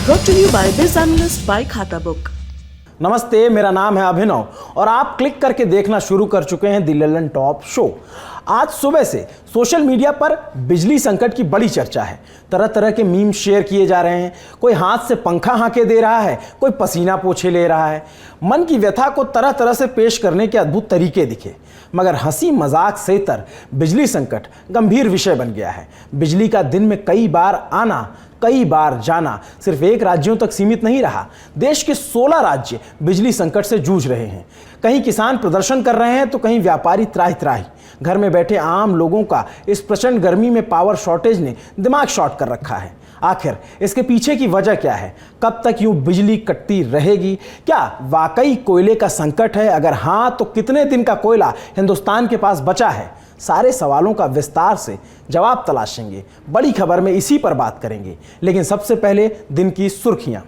Brought to you by Biz Analyst by खाता book. नमस्ते, मेरा नाम है अभिनव और आप क्लिक करके देखना शुरू कर चुके हैं द ललन टॉप शो। आज सुबह से सोशल मीडिया पर बिजली संकट की बड़ी चर्चा है। तरह तरह के मीम शेयर किए जा रहे हैं। कोई हाथ से पंखा हाँके दे रहा है, कोई पसीना पोछे ले रहा है। मन की व्यथा को तरह तरह से पेश करने के अद्भुत तरीके दिखे, मगर हंसी मजाक से तर बिजली संकट गंभीर विषय बन गया है। बिजली का दिन में कई बार आना, कई बार जाना सिर्फ एक राज्यों तक सीमित नहीं रहा। देश के 16 राज्य बिजली संकट से जूझ रहे हैं। कहीं किसान प्रदर्शन कर रहे हैं तो कहीं व्यापारी त्राही त्राही। घर में बैठे आम लोगों का इस प्रचंड गर्मी में पावर शॉर्टेज ने दिमाग शॉर्ट कर रखा है। आखिर इसके पीछे की वजह क्या है? कब तक यूं बिजली कटती रहेगी? क्या वाकई कोयले का संकट है? अगर हां तो कितने दिन का कोयला हिंदुस्तान के पास बचा है? सारे सवालों का विस्तार से जवाब तलाशेंगे। बड़ी खबर में इसी पर बात करेंगे, लेकिन सबसे पहले दिन की सुर्खियां।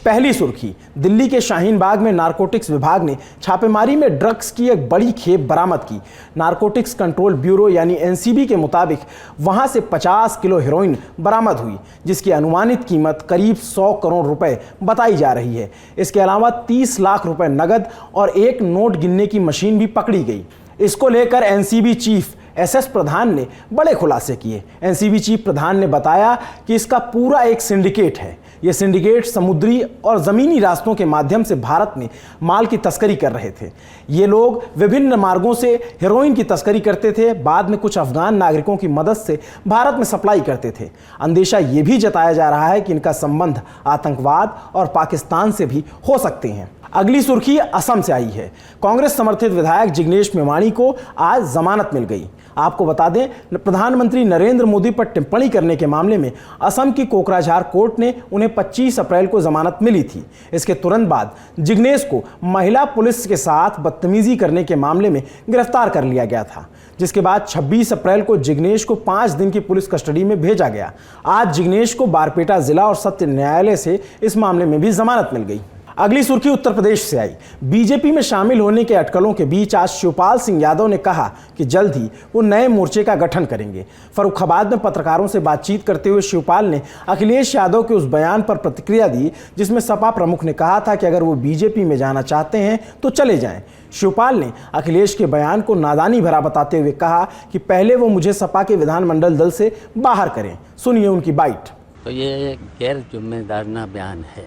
पहली सुर्खी, दिल्ली के शाहीन बाग में नारकोटिक्स विभाग ने छापेमारी में ड्रग्स की एक बड़ी खेप बरामद की। नारकोटिक्स कंट्रोल ब्यूरो यानी एनसीबी के मुताबिक वहां से 50 किलो हेरोइन बरामद हुई, जिसकी अनुमानित कीमत करीब 100 करोड़ रुपए बताई जा रही है। इसके अलावा 30 लाख रुपए नगद और एक नोट गिनने की मशीन भी पकड़ी गई। इसको लेकर एनसीबी चीफ एसएस प्रधान ने बड़े खुलासे किए। एनसीबी चीफ प्रधान ने बताया कि इसका पूरा एक सिंडिकेट है। यह सिंडिकेट समुद्री और ज़मीनी रास्तों के माध्यम से भारत में माल की तस्करी कर रहे थे। ये लोग विभिन्न मार्गों से हेरोइन की तस्करी करते थे, बाद में कुछ अफगान नागरिकों की मदद से भारत में सप्लाई करते थे। अंदेशा ये भी जताया जा रहा है कि इनका संबंध आतंकवाद और पाकिस्तान से भी हो सकते हैं। अगली सुर्खी असम से आई है। कांग्रेस समर्थित विधायक जिग्नेश मेवाणी को आज जमानत मिल गई। आपको बता दें, प्रधानमंत्री नरेंद्र मोदी पर टिप्पणी करने के मामले में असम की कोकराझार कोर्ट ने उन्हें 25 अप्रैल को जमानत मिली थी। इसके तुरंत बाद जिग्नेश को महिला पुलिस के साथ बदतमीजी करने के मामले में गिरफ्तार कर लिया गया था, जिसके बाद 26 अप्रैल को जिग्नेश को 5 दिन की पुलिस कस्टडी में भेजा गया। आज जिग्नेश को बारपेटा जिला और सत्र न्यायालय से इस मामले में भी जमानत मिल गई। अगली सुर्खी उत्तर प्रदेश से आई। बीजेपी में शामिल होने के अटकलों के बीच आज शिवपाल सिंह यादव ने कहा कि जल्द ही वो नए मोर्चे का गठन करेंगे। फर्रुखाबाद में पत्रकारों से बातचीत करते हुए शिवपाल ने अखिलेश यादव के उस बयान पर प्रतिक्रिया दी जिसमें सपा प्रमुख ने कहा था कि अगर वो बीजेपी में जाना चाहते हैं तो चले जाएं। शिवपाल ने अखिलेश के बयान को नादानी भरा बताते हुए कहा कि पहले वो मुझे सपा के विधानमंडल दल से बाहर करें। सुनिए उनकी बाइट। तो ये गैर जिम्मेदाराना बयान है,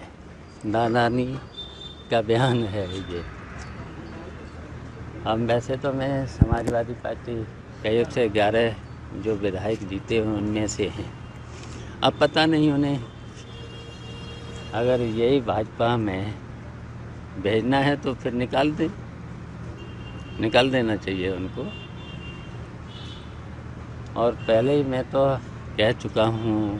नादानी का बयान है ये। हम वैसे तो मैं समाजवादी पार्टी के 1 से 11 जो विधायक जीते हैं उनमें से हैं। अब पता नहीं उन्हें अगर यही भाजपा में भेजना है तो फिर निकाल देना चाहिए उनको। और पहले ही मैं तो कह चुका हूँ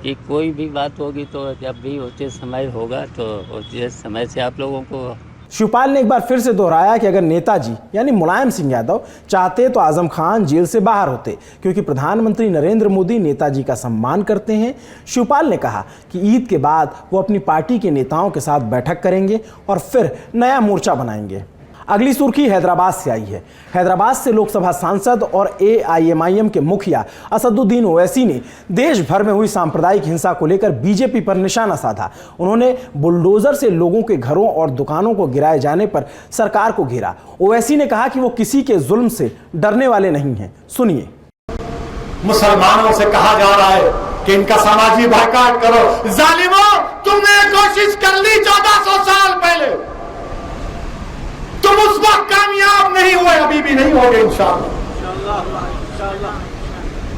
कि कोई भी बात होगी तो जब भी उचित समय होगा तो उचित समय से आप लोगों को। शिवपाल ने एक बार फिर से दोहराया कि अगर नेताजी यानी मुलायम सिंह यादव चाहते तो आजम खान जेल से बाहर होते, क्योंकि प्रधानमंत्री नरेंद्र मोदी नेताजी का सम्मान करते हैं। शिवपाल ने कहा कि ईद के बाद वो अपनी पार्टी के नेताओं के साथ बैठक करेंगे और फिर नया मोर्चा बनाएंगे। अगली सुर्खी हैदराबाद से आई है। हैदराबाद से लोकसभा सांसद और एआईएमआईएम के मुखिया असदुद्दीन ओवैसी ने देश भर में हुई सांप्रदायिक हिंसा को लेकर बीजेपी पर निशाना साधा। उन्होंने बुलडोजर से लोगों के घरों और दुकानों को गिराए जाने पर सरकार को घेरा। ओवैसी ने कहा कि वो किसी के जुल्म से डरने वाले नहीं हैं। सुनिए। मुसलमानों से कहा जा रहा है कि इनका सामाजिक बायकॉट करो। जालिमों, तुमने कोशिश कर ली 1400 साल पहले, तुम उस वक्त कामयाब नहीं हुए, अभी भी नहीं होगे इंशाअल्लाह।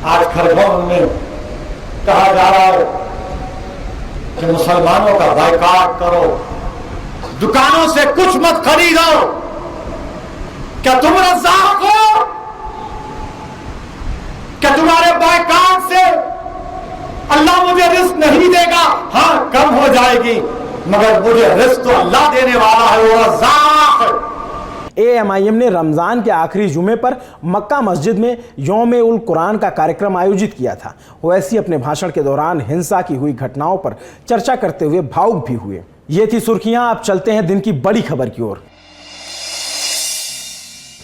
आज खरगोन में कहा जा रहा है कि मुसलमानों का बायकॉट करो, दुकानों से कुछ मत खरीदो। क्या तुम रज़ाक हो? क्या तुम्हारे बायकॉट से अल्लाह मुझे रिस्क नहीं देगा? हाँ, कम हो जाएगी, मगर मुझे रिस्क तो अल्लाह देने वाला है, वो रज़ाक है। एएमआईएम ने रमजान के आखिरी जुमे पर मक्का मस्जिद में यौम उल कुरान का कार्यक्रम आयोजित किया था। ओवैसी अपने भाषण के दौरान हिंसा की हुई घटनाओं पर चर्चा करते हुए भावुक भी हुए। ये थी सुर्खियां। आप चलते हैं दिन की बड़ी खबर की ओर।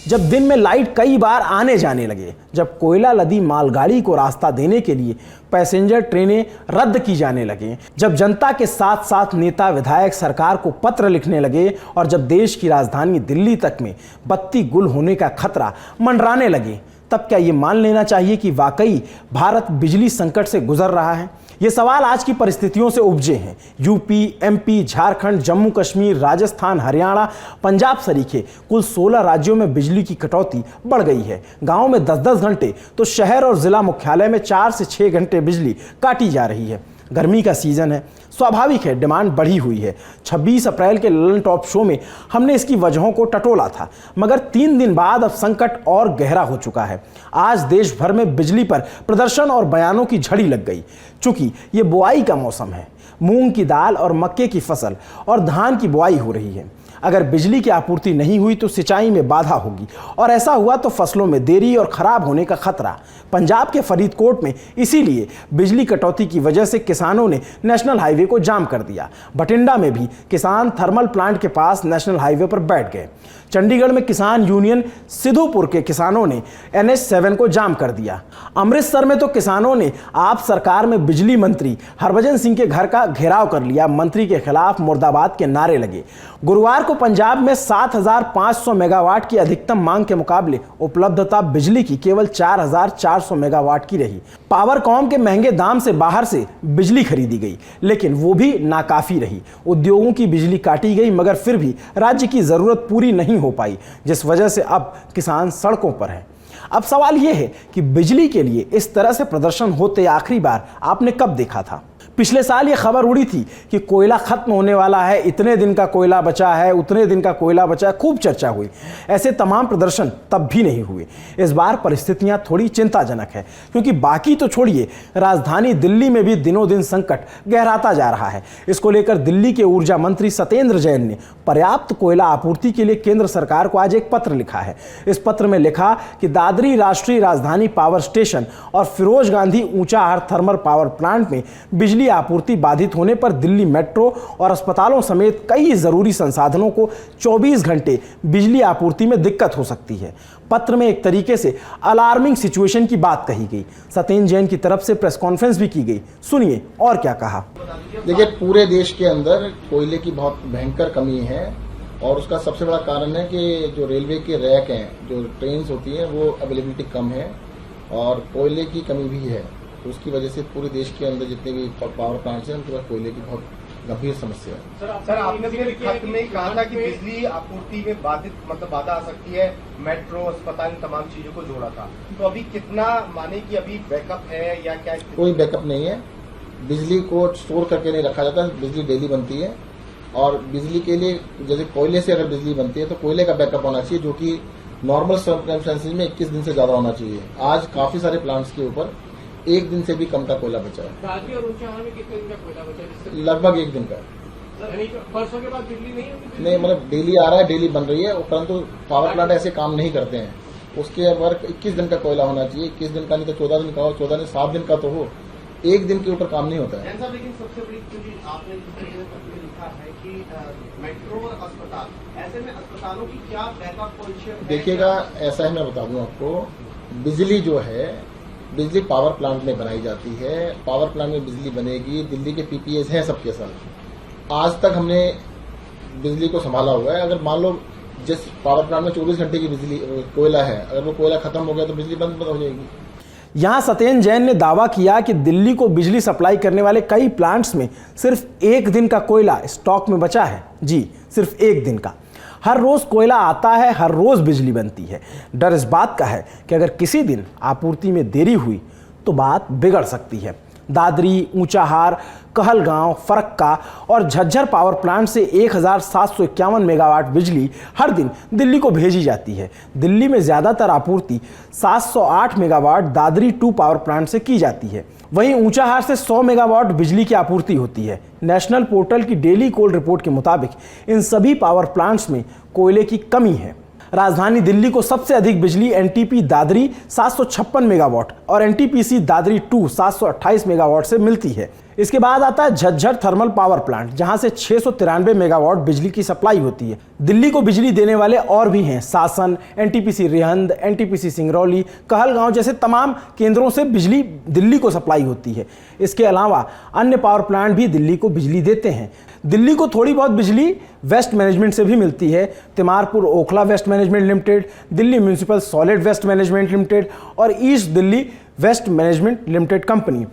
जब दिन में लाइट कई बार आने जाने लगे, जब कोयला लदी मालगाड़ी को रास्ता देने के लिए पैसेंजर ट्रेनें रद्द की जाने लगे, जब जनता के साथ साथ नेता विधायक सरकार को पत्र लिखने लगे और जब देश की राजधानी दिल्ली तक में बत्ती गुल होने का खतरा मंडराने लगे, तब क्या ये मान लेना चाहिए कि वाकई भारत बिजली संकट से गुजर रहा है? ये सवाल आज की परिस्थितियों से उपजे हैं। यूपी, एमपी, झारखंड, जम्मू कश्मीर, राजस्थान, हरियाणा, पंजाब सरीखे कुल 16 राज्यों में बिजली की कटौती बढ़ गई है। गांव में 10-10 घंटे तो शहर और जिला मुख्यालय में 4 से 6 घंटे बिजली काटी जा रही है। गर्मी का सीजन है, स्वाभाविक है डिमांड बढ़ी हुई है। 26 अप्रैल के ललन टॉप शो में हमने इसकी वजहों को टटोला था, मगर 3 दिन बाद अब संकट और गहरा हो चुका है। आज देश भर में बिजली पर प्रदर्शन और बयानों की झड़ी लग गई। चूंकि ये बुआई का मौसम है, मूंग की दाल और मक्के की फसल और धान की बुआई हो रही है। अगर बिजली की आपूर्ति नहीं हुई तो सिंचाई में बाधा होगी और ऐसा हुआ तो फसलों में देरी और खराब होने का खतरा। पंजाब के फरीदकोट में इसीलिए बिजली कटौती की वजह से किसानों ने नेशनल हाईवे को जाम कर दिया। बठिंडा में भी किसान थर्मल प्लांट के पास नेशनल हाईवे पर बैठ गए। चंडीगढ़ में किसान यूनियन सिद्धूपुर के किसानों ने NH7 को जाम कर दिया। अमृतसर में तो किसानों ने आप सरकार में बिजली मंत्री हरभजन सिंह के घर का घेराव कर लिया। मंत्री के खिलाफ मुर्दाबाद के नारे लगे। गुरुवार को पंजाब में 7,500 मेगावाट की अधिकतम मांग के मुकाबले उपलब्धता बिजली की केवल 4,400 मेगावाट की रही। पावरकॉम के महंगे दाम से बाहर से बिजली खरीदी गई, लेकिन वो भी नाकाफी रही। उद्योगों की बिजली काटी गई, मगर फिर भी राज्य की जरूरत पूरी नहीं हो पाई, जिस वजह से अब किसान सड़कों पर हैं। अब सवाल यह है कि बिजली के लिए इस तरह से प्रदर्शन होते आखिरी बार आपने कब देखा था? पिछले साल ये खबर उड़ी थी कि कोयला खत्म होने वाला है, इतने दिन का कोयला बचा है, उतने दिन का कोयला बचा है, खूब चर्चा हुई। ऐसे तमाम प्रदर्शन तब भी नहीं हुए। इस बार परिस्थितियां थोड़ी चिंताजनक है, क्योंकि बाकी तो छोड़िए, राजधानी दिल्ली में भी दिनों दिन संकट गहराता जा रहा है। इसको लेकर दिल्ली के ऊर्जा मंत्री सत्येंद्र जैन ने पर्याप्त कोयला आपूर्ति के लिए केंद्र सरकार को आज एक पत्र लिखा है। इस पत्र में लिखा कि दादरी राष्ट्रीय राजधानी पावर स्टेशन और Feroze Gandhi Unchahar thermal power plant में बिजली आपूर्ति बाधित होने पर दिल्ली मेट्रो और अस्पतालों समेत कई जरूरी संसाधनों को 24 घंटे बिजली आपूर्ति में दिक्कत हो सकती है। पत्र में एक तरीके से अलार्मिंग सिचुएशन की बात कही गई। सत्येंद्र जैन की तरफ से प्रेस कॉन्फ्रेंस भी की गई। सुनिए और क्या कहा। देखिए, पूरे देश के अंदर कोयले की बहुत भयंकर कमी है और उसका सबसे बड़ा कारण है कि जो रेलवे के रैक हैं, जो ट्रेन होती हैं, वो अवेलेबिलिटी कम है और कोयले की कमी भी है। तो उसकी वजह से पूरे देश के अंदर जितने भी पावर प्लांट्स हैं उनके पास कोयले की बहुत गंभीर समस्या है। सर, आपने फिर खत में कहा था कि बिजली आपूर्ति में बाधा आ सकती है, मेट्रो, अस्पताल, तमाम चीजों को जोड़ा था। तो अभी कितना माने कि अभी बैकअप है या क्या? कोई बैकअप नहीं है। बिजली को स्टोर करके नहीं रखा जाता, बिजली डेली बनती है और बिजली के लिए जैसे कोयले से अगर बिजली बनती है तो कोयले का बैकअप होना चाहिए, जो कि नॉर्मल सर्कमस्टेंसेज में 21 दिन से ज्यादा होना चाहिए। आज काफी सारे प्लांट्स के ऊपर 1 दिन से भी कम का कोयला बचा है। दादरी और ऊंचाहार में कितने दिन का कोयला बचा है? लगभग 1 दिन का। परसों के बाद बिजली नहीं होगी? नहीं, मतलब डेली आ रहा है, डेली बन रही है, परंतु पावर प्लांट ऐसे काम नहीं करते हैं। उसके वर्क 21 दिन का कोयला होना चाहिए। 21 दिन का नहीं तो 14 दिन का हो, 14 दिन 7 दिन का तो हो, 1 दिन के ऊपर काम नहीं होता है। लेकिन सबसे बड़ी चीज आपने लिखा है कि मेट्रो और अस्पताल, ऐसे में अस्पतालों की क्या बैकअप पोजीशन? देखिएगा, ऐसा है, मैं बता दूं आपको, बिजली जो है बिजली पावर प्लांट में बनाई जाती है। पावर प्लांट में बिजली बनेगी। दिल्ली के पीपीएस हैं सबके साथ। आज तक हमने बिजली को संभाला हुआ है। अगर मान लो जिस पावर प्लांट में 24 घंटे की बिजली कोयला है, अगर वो कोयला खत्म हो गया तो बिजली बंद हो जाएगी। यहां सत्येंद्र जैन ने दावा किया कि दिल्ली को बिजली सप्लाई करने वाले कई प्लांट्स में सिर्फ 1 दिन का कोयला स्टॉक में बचा है। जी, सिर्फ 1 दिन का। हर रोज कोयला आता है, हर रोज बिजली बनती है। डर इस बात का है कि अगर किसी दिन आपूर्ति में देरी हुई तो बात बिगड़ सकती है। दादरी, ऊंचाहार, कहलगांव, फरक्का और झज्जर पावर प्लांट से 1,751 मेगावाट बिजली हर दिन दिल्ली को भेजी जाती है। दिल्ली में ज़्यादातर आपूर्ति 708 मेगावाट दादरी 2 पावर प्लांट से की जाती है। वहीं ऊंचाहार से 100 मेगावाट बिजली की आपूर्ति होती है। नेशनल पोर्टल की डेली कोल रिपोर्ट के मुताबिक इन सभी पावर प्लांट्स में कोयले की कमी है। राजधानी दिल्ली को सबसे अधिक बिजली एनटीपी दादरी 756 मेगावाट और एनटीपीसी दादरी 2 728 मेगावाट से मिलती है। इसके बाद आता है झज्जर थर्मल पावर प्लांट, जहां से 693 मेगावाट बिजली की सप्लाई होती है। दिल्ली को बिजली देने वाले और भी हैं, शासन, एनटीपीसी रिहंद, एनटीपीसी सिंगरौली, कहलगांव जैसे तमाम केंद्रों से बिजली दिल्ली को सप्लाई होती है। इसके अलावा अन्य पावर प्लांट भी दिल्ली को बिजली देते हैं। दिल्ली को थोड़ी बहुत बिजली वेस्ट मैनेजमेंट से भी मिलती है। Timarpur Okhla waste management limited, Delhi municipal solid waste management limited और east Delhi waste management limited company,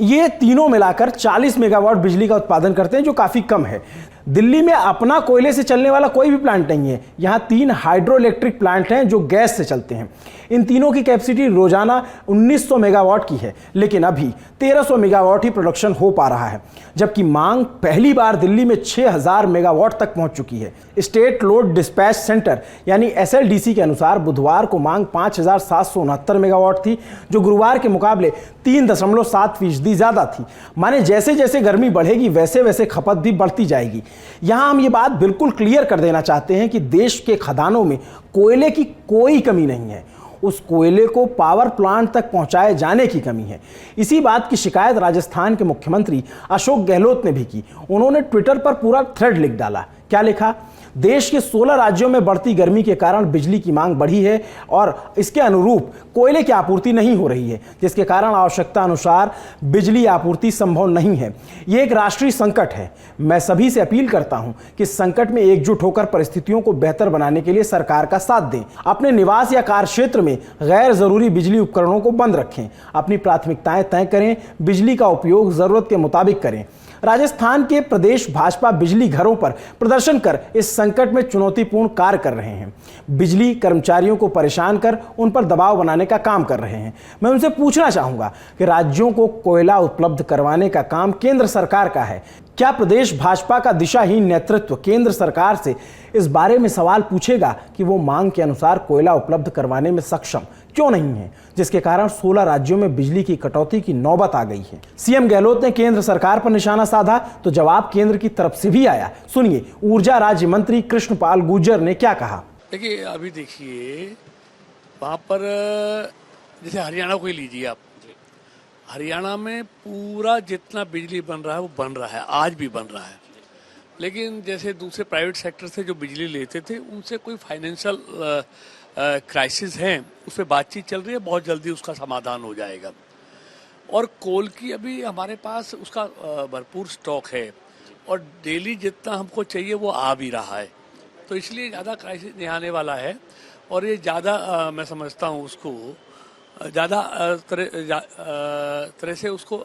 ये तीनों मिलाकर 40 मेगावाट बिजली का उत्पादन करते हैं, जो काफ़ी कम है। दिल्ली में अपना कोयले से चलने वाला कोई भी प्लांट नहीं है। यहाँ 3 हाइड्रो इलेक्ट्रिक प्लांट हैं जो गैस से चलते हैं। इन तीनों की कैपेसिटी रोजाना 1900 मेगावाट की है, लेकिन अभी 1300 मेगावाट ही प्रोडक्शन हो पा रहा है, जबकि मांग पहली बार दिल्ली में 6000 मेगावाट तक पहुंच चुकी है। स्टेट लोड डिस्पैच सेंटर यानी एसएलडीसी के अनुसार बुधवार को मांग 5769 मेगावाट थी, जो गुरुवार के मुकाबले 3.7% ज़्यादा थी। माने जैसे जैसे गर्मी बढ़ेगी वैसे वैसे खपत भी बढ़ती जाएगी। यहाँ हम ये बात बिल्कुल क्लियर कर देना चाहते हैं कि देश के खदानों में कोयले की कोई कमी नहीं है, उस कोयले को पावर प्लांट तक पहुंचाए जाने की कमी है। इसी बात की शिकायत राजस्थान के मुख्यमंत्री अशोक गहलोत ने भी की। उन्होंने ट्विटर पर पूरा थ्रेड लिख डाला। क्या लिखा? देश के 16 राज्यों में बढ़ती गर्मी के कारण बिजली की मांग बढ़ी है और इसके अनुरूप कोयले की आपूर्ति नहीं हो रही है, जिसके कारण आवश्यकता अनुसार बिजली आपूर्ति संभव नहीं है। ये एक राष्ट्रीय संकट है। मैं सभी से अपील करता हूं कि इस संकट में एकजुट होकर परिस्थितियों को बेहतर बनाने के लिए सरकार का साथ दें। अपने निवास या कार्य क्षेत्र में गैर जरूरी बिजली उपकरणों को बंद रखें। अपनी प्राथमिकताएं तय करें, बिजली का उपयोग जरूरत के मुताबिक करें। राजस्थान के प्रदेश भाजपा बिजली घरों पर प्रदर्शन कर इस संकट में चुनौतीपूर्ण कार्य कर रहे हैं। बिजली कर्मचारियों को परेशान कर उन पर दबाव बनाने का काम कर रहे हैं। मैं उनसे पूछना चाहूंगा कि राज्यों को कोयला उपलब्ध करवाने का काम केंद्र सरकार का है। क्या प्रदेश भाजपा का दिशाहीन नेतृत्व केंद्र सरकार से इस बारे में सवाल पूछेगा कि वो मांग के अनुसार कोयला उपलब्ध करवाने में सक्षम क्यों नहीं है, जिसके कारण 16 राज्यों में बिजली की कटौती की नौबत आ गई है। सीएम गहलोत ने केंद्र सरकार पर निशाना साधा तो जवाब केंद्र की तरफ से भी आया। सुनिए ऊर्जा राज्य मंत्री कृष्णपाल गुर्जर ने क्या कहा। देखिए अभी देखिए वहाँ पर जैसे हरियाणा को ही लीजिए आप, हरियाणा में पूरा जितना बिजली बन रहा है वो बन रहा है, आज भी बन रहा है। लेकिन जैसे दूसरे प्राइवेट सेक्टर से जो बिजली लेते थे उनसे कोई फाइनेंशियल क्राइसिस है, उस पर बातचीत चल रही है, बहुत जल्दी उसका समाधान हो जाएगा। और कोल की अभी हमारे पास उसका भरपूर स्टॉक है और डेली जितना हमको चाहिए वो आ भी रहा है, तो इसलिए ज़्यादा क्राइसिस नहीं आने वाला है। और ये ज़्यादा मैं समझता हूँ उसको ज़्यादा तरह से उसको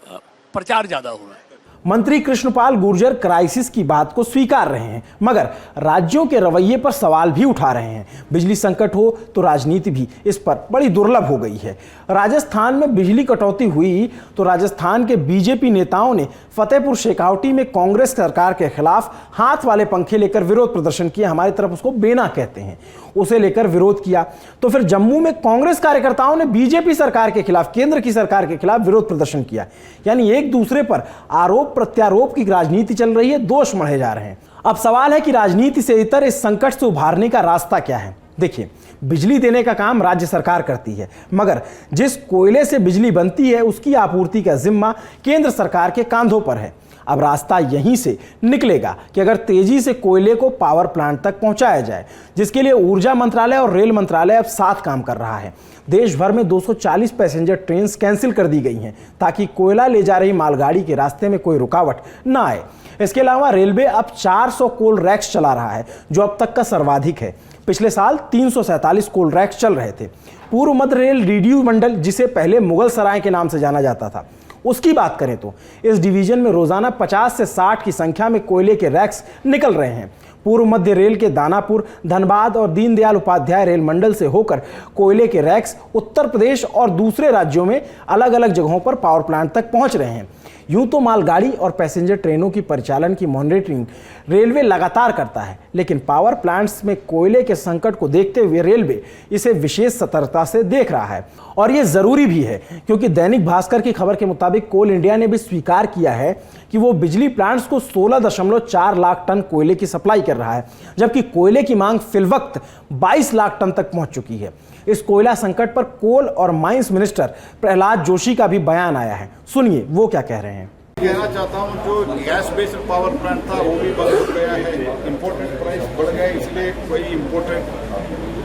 प्रचार ज़्यादा हो रहा है। मंत्री कृष्णपाल गुर्जर क्राइसिस की बात को स्वीकार रहे हैं, मगर राज्यों के रवैये पर सवाल भी उठा रहे हैं। बिजली संकट हो तो राजनीति भी इस पर बड़ी दुर्लभ हो गई है। राजस्थान में बिजली कटौती हुई तो राजस्थान के बीजेपी नेताओं ने फतेहपुर शेखावटी में कांग्रेस सरकार के खिलाफ हाथ वाले पंखे लेकर विरोध प्रदर्शन किया। हमारी तरफ उसको बेना कहते हैं, उसे लेकर विरोध किया। तो फिर जम्मू में कांग्रेस कार्यकर्ताओं ने बीजेपी सरकार के खिलाफ, केंद्र की सरकार के खिलाफ विरोध प्रदर्शन किया। यानी एक दूसरे पर आरोप प्रत्यारोप की राजनीति चल रही है, दोष मढ़े जा रहे हैं। अब सवाल है कि राजनीति से इतर इस संकट से उभारने का रास्ता क्या है। देखिए, बिजली देने का काम राज्य सरकार करती है, मगर जिस कोयले से बिजली बनती है उसकी आपूर्ति का जिम्मा केंद्र सरकार के कांधों पर है। अब रास्ता यहीं से निकलेगा कि अगर तेजी से कोयले को पावर प्लांट तक पहुंचाया जाए, जिसके लिए ऊर्जा मंत्रालय और रेल मंत्रालय अब साथ काम कर रहा है। देश भर में 240 पैसेंजर ट्रेन कैंसिल कर दी गई हैं ताकि कोयला ले जा रही मालगाड़ी के रास्ते में कोई रुकावट न आए। इसके अलावा रेलवे अब 400 कोल रैक्स चला रहा है, जो अब तक का सर्वाधिक है। पिछले साल 347 कोल रैक्स चल रहे थे। पूर्व मध्य रेल रिड्यू मंडल, जिसे पहले मुगल सराय के नाम से जाना जाता था, उसकी बात करें तो इस डिवीजन में रोजाना 50 से 60 की संख्या में कोयले के रैक्स निकल रहे हैं। पूर्व मध्य रेल के दानापुर, धनबाद और दीनदयाल उपाध्याय रेल मंडल से होकर कोयले के रैक्स उत्तर प्रदेश और दूसरे राज्यों में अलग अलग जगहों पर पावर प्लांट तक पहुंच रहे हैं। यूं तो मालगाड़ी और पैसेंजर ट्रेनों की परिचालन की मॉनिटरिंग रेलवे लगातार करता है, लेकिन पावर प्लांट्स में कोयले के संकट को देखते हुए रेलवे इसे विशेष सतर्कता से देख रहा है। और ये जरूरी भी है, क्योंकि दैनिक भास्कर की खबर के मुताबिक कोल इंडिया ने भी स्वीकार किया है कि वो बिजली प्लांट्स को 16.4 लाख टन कोयले की सप्लाई कर रहा है, जबकि कोयले की मांग फिलवक्त 22 लाख टन तक पहुंच चुकी है। इस कोयला संकट पर कोल और माइंस मिनिस्टर प्रहलाद जोशी का भी बयान आया है। सुनिए वो क्या कह रहे हैं। कहना चाहता हूँ जो गैस बेस्ड पावर प्लांट था वो भी बंद हो गया है, इम्पोर्टेड प्राइस बढ़ गया, इसलिए कोई इम्पोर्टेड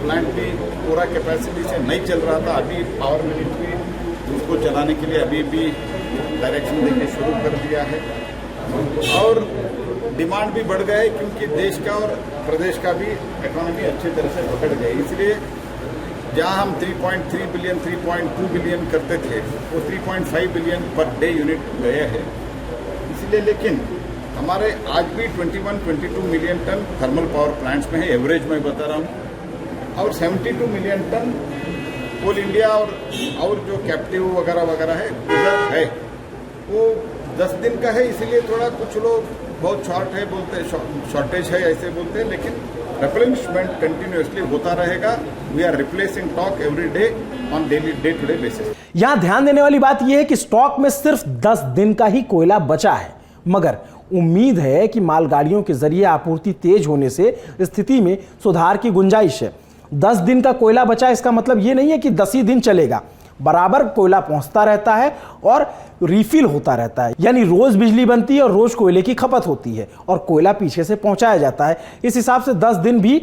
प्लांट भी पूरा कैपेसिटी से नहीं चल रहा था। अभी पावर मिनिस्ट्री उसको चलाने के लिए अभी भी डायरेक्शन देके शुरू कर दिया है और डिमांड भी बढ़ गया है क्योंकि देश का और प्रदेश का भी इकोनॉमी अच्छी तरह से पकड़ गई। इसलिए जहां हम 3.3 बिलियन 3.2 बिलियन करते थे वो 3.5 बिलियन पर डे यूनिट गए हैं। इसलिए लेकिन हमारे आज भी 21-22 million tonne thermal power plants में है, एवरेज मैं बता रहा हूँ, और 72 मिलियन टन कोल इंडिया और जो कैप्टिव वगैरह वगैरह है उधर है, वो 10 दिन का है। इसीलिए थोड़ा कुछ लोग बहुत शॉर्ट है बोलते हैं, शॉर्टेज है ऐसे बोलते हैं, लेकिन रिप्लेनिशमेंट कंटिन्यूअसली होता रहेगा। We are replacing stock every day on daily day to day basis. यहां ध्यान देने वाली बात यह है कि स्टॉक में सिर्फ 10 दिन का ही कोयला बचा है, मगर उम्मीद है कि मालगाड़ियों के जरिए आपूर्ति तेज होने से स्थिति में सुधार की गुंजाइश है। 10 दिन का कोयला बचा, इसका मतलब यह नहीं है कि 10 ही दिन चलेगा, बराबर कोयला पहुंचता रहता है और रिफिल होता रहता है, यानी रोज बिजली बनती है और रोज कोयले की खपत होती है और कोयला पीछे से पहुंचाया जाता है। इस हिसाब से 10 दिन भी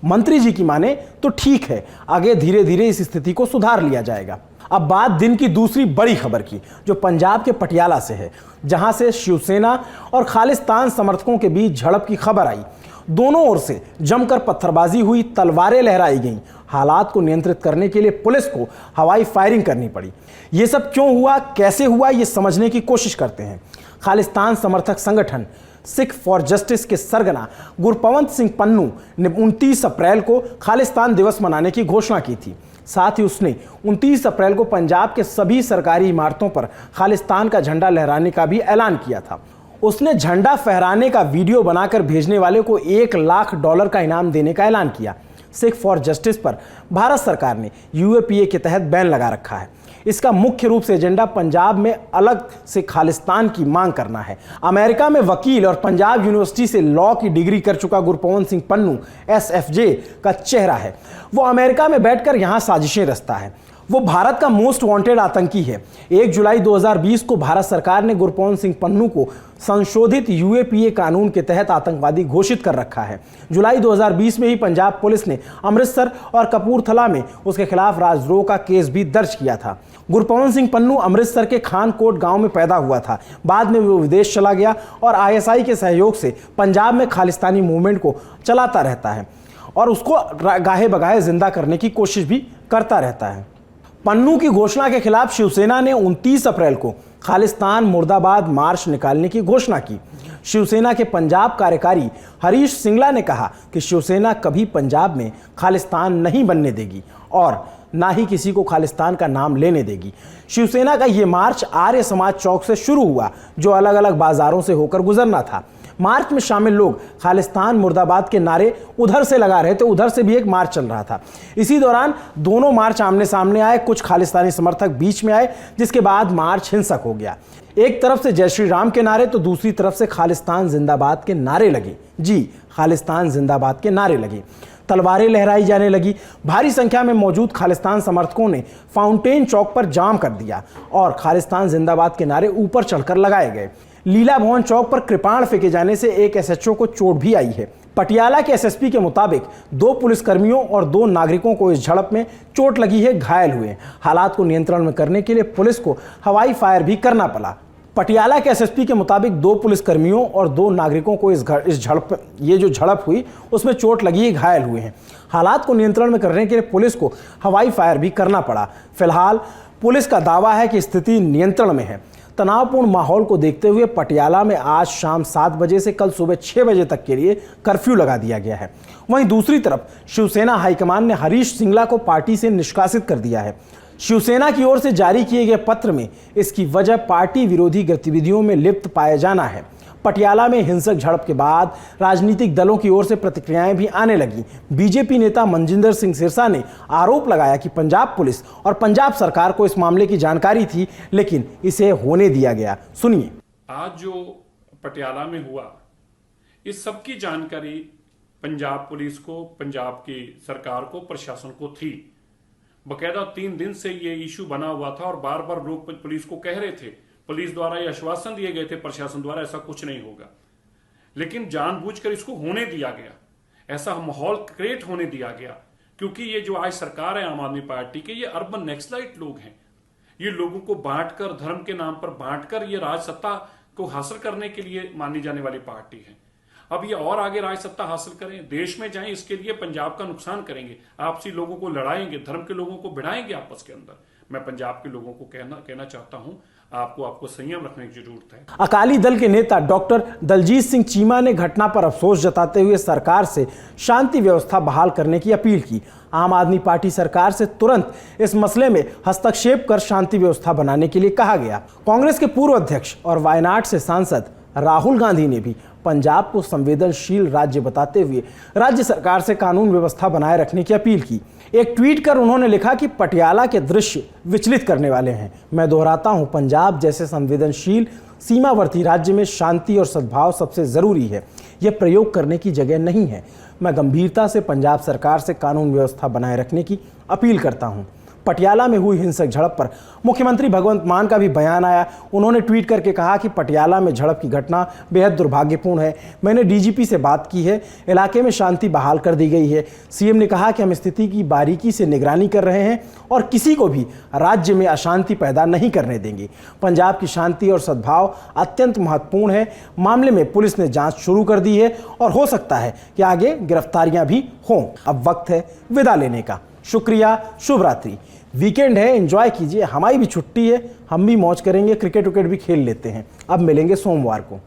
मंत्री जी की माने तो ठीक है, आगे धीरे धीरे इस स्थिति को सुधार लिया जाएगा। अब बात दिन की दूसरी बड़ी खबर की, जो पंजाब के पटियाला से है, जहां से शिवसेना और खालिस्तान समर्थकों के बीच झड़प की खबर आई। दोनों ओर से जमकर पत्थरबाजी हुई, तलवारें लहराई गईं। हालात को नियंत्रित करने के लिए पुलिस को हवाई फायरिंग करनी पड़ी। ये सब क्यों हुआ, कैसे हुआ, ये समझने की कोशिश करते हैं। खालिस्तान समर्थक संगठन सिख फॉर जस्टिस के सरगना गुरपवंत सिंह पन्नू ने 29 अप्रैल को खालिस्तान दिवस मनाने की घोषणा की थी। साथ ही उसने 29 अप्रैल को पंजाब के सभी सरकारी इमारतों पर खालिस्तान का झंडा लहराने का भी ऐलान किया था। उसने झंडा फहराने का वीडियो बनाकर भेजने वाले को $1 लाख का इनाम देने का ऐलान किया। सिख फॉर जस्टिस पर भारत सरकार ने यूएपीए के तहत बैन लगा रखा है। इसका मुख्य रूप से एजेंडा पंजाब में अलग से खालिस्तान की मांग करना है। अमेरिका में वकील और पंजाब यूनिवर्सिटी से लॉ की डिग्री कर चुका गुरपवंत सिंह पन्नू SFJ का चेहरा है। वो अमेरिका में बैठकर यहां साजिशें रचता है। वो भारत का मोस्ट वांटेड आतंकी है। 1 जुलाई 2020 को भारत सरकार ने गुरपवंत सिंह पन्नू को संशोधित यूएपीए कानून के तहत आतंकवादी घोषित कर रखा है। जुलाई 2020 में ही पंजाब पुलिस ने अमृतसर और कपूरथला में उसके खिलाफ राजद्रोह का केस भी दर्ज किया था। गुरपवंत सिंह पन्नू अमृतसर के खानकोट गांव में पैदा हुआ था। बाद में वो विदेश चला गया और ISI के सहयोग से पंजाब में खालिस्तानी मूवमेंट को चलाता रहता है और उसको गाहे बगाहे जिंदा करने की कोशिश भी करता रहता है। पन्नू की घोषणा के खिलाफ शिवसेना ने 29 अप्रैल को खालिस्तान मुर्दाबाद मार्च निकालने की घोषणा की। शिवसेना के पंजाब कार्यकारी हरीश सिंगला ने कहा कि शिवसेना कभी पंजाब में खालिस्तान नहीं बनने देगी और ना ही किसी को खालिस्तान का नाम लेने देगी। शिवसेना का ये मार्च आर्य समाज चौक से शुरू हुआ, जो अलग अलग बाजारों से होकर गुजरना था। मार्च में शामिल लोग खालिस्तान मुर्दाबाद के नारे उधर से लगा रहे थे, उधर से भी एक मार्च चल रहा था। इसी दौरान दोनों मार्च आमने सामने आए, कुछ खालिस्तानी समर्थक बीच में आए, जिसके बाद मार्च हिंसक हो गया। एक तरफ से जय श्री राम के नारे तो दूसरी तरफ से खालिस्तान जिंदाबाद के नारे लगे। जी, खालिस्तान जिंदाबाद के नारे लगे। तलवारें लहराई जाने लगी। भारी संख्या में मौजूद खालिस्तान समर्थकों ने फाउंटेन चौक पर जाम कर दिया और खालिस्तान जिंदाबाद के नारे ऊपर चढ़कर लगाए गए। लीला भवन चौक पर कृपाण फेंके जाने से एक SHO को चोट भी आई है। पटियाला के SSP के मुताबिक 2 पुलिसकर्मियों और 2 नागरिकों को इस झड़प में चोट लगी है, घायल हुए। हालात को नियंत्रण में करने के लिए पुलिस को हवाई फायर भी करना पड़ा। पटियाला के SSP के मुताबिक 2 पुलिसकर्मियों और 2 नागरिकों को इस झड़प हुई उसमें चोट लगी है, घायल हुए हैं। हालात को नियंत्रण में करने के लिए पुलिस को हवाई फायर भी करना पड़ा। फिलहाल पुलिस का दावा है कि स्थिति नियंत्रण में है। तनावपूर्ण माहौल को देखते हुए पटियाला में आज शाम 7 बजे से कल सुबह 6 बजे तक के लिए कर्फ्यू लगा दिया गया है। वहीं दूसरी तरफ शिवसेना हाईकमान ने हरीश सिंगला को पार्टी से निष्कासित कर दिया है। शिवसेना की ओर से जारी किए गए पत्र में इसकी वजह पार्टी विरोधी गतिविधियों में लिप्त पाए जाना है। पटियाला में हिंसक झड़प के बाद राजनीतिक दलों की ओर से प्रतिक्रियाएं भी आने लगी। बीजेपी नेता मनजिंदर सिंह सिरसा ने आरोप लगाया कि पंजाब पुलिस और पंजाब सरकार को इस मामले की जानकारी थी, लेकिन इसे होने दिया गया। सुनिए। आज जो पटियाला में हुआ, इस सब की जानकारी पंजाब पुलिस को, पंजाब की सरकार को, प्रशासन को थी। बकायदा 3 दिन से ये इशू बना हुआ था और बार बार लोग पुलिस को कह रहे थे पुलिस द्वारा ये आश्वासन दिए गए थे प्रशासन द्वारा, ऐसा कुछ नहीं होगा, लेकिन जानबूझकर इसको होने दिया गया, ऐसा माहौल क्रिएट होने दिया गया। क्योंकि ये जो आज सरकार है आम आदमी पार्टी के, ये अर्बन नक्सलाइट लोग हैं। ये लोगों को बांटकर, धर्म के नाम पर बांटकर ये राज सत्ता को हासिल करने के लिए मानी जाने वाली पार्टी है। अब ये और आगे राज सत्ता हासिल करें, देश में जाएं, इसके लिए पंजाब का नुकसान करेंगे, आपसी लोगों को लड़ाएंगे, धर्म के लोगों को भिड़ाएंगे आपस के अंदर। मैं पंजाब के लोगों को कहना चाहता हूं, आपको संयम रखने की जरूरत है। अकाली दल के नेता डॉक्टर दलजीत सिंह चीमा ने घटना पर अफसोस जताते हुए सरकार से शांति व्यवस्था बहाल करने की अपील की। आम आदमी पार्टी सरकार से तुरंत इस मसले में हस्तक्षेप कर शांति व्यवस्था बनाने के लिए कहा गया। कांग्रेस के पूर्व अध्यक्ष और वायनाड से सांसद राहुल गांधी ने भी पंजाब को संवेदनशील राज्य बताते हुए राज्य सरकार से कानून व्यवस्था बनाए रखने की अपील की। एक ट्वीट कर उन्होंने लिखा कि पटियाला के दृश्य विचलित करने वाले हैं। मैं दोहराता हूं, पंजाब जैसे संवेदनशील सीमावर्ती राज्य में शांति और सद्भाव सबसे जरूरी है, यह प्रयोग करने की जगह नहीं है। मैं गंभीरता से पंजाब सरकार से कानून व्यवस्था बनाए रखने की अपील करता हूं। पटियाला में हुई हिंसक झड़प पर मुख्यमंत्री भगवंत मान का भी बयान आया। उन्होंने ट्वीट करके कहा कि पटियाला में झड़प की घटना बेहद दुर्भाग्यपूर्ण है। मैंने डीजीपी से बात की है, इलाके में शांति बहाल कर दी गई है। सीएम ने कहा कि हम स्थिति की बारीकी से निगरानी कर रहे हैं और किसी को भी राज्य में अशांति पैदा नहीं करने देंगे। पंजाब की शांति और सद्भाव अत्यंत महत्वपूर्ण है। मामले में पुलिस ने जांच शुरू कर दी है और हो सकता है कि आगे गिरफ्तारियां भी हों। अब वक्त है विदा लेने का। शुक्रिया, शुभ रात्रि। वीकेंड है, एंजॉय कीजिए, हमारी भी छुट्टी है, हम भी मौज करेंगे, क्रिकेट विकेट भी खेल लेते हैं। अब मिलेंगे सोमवार को।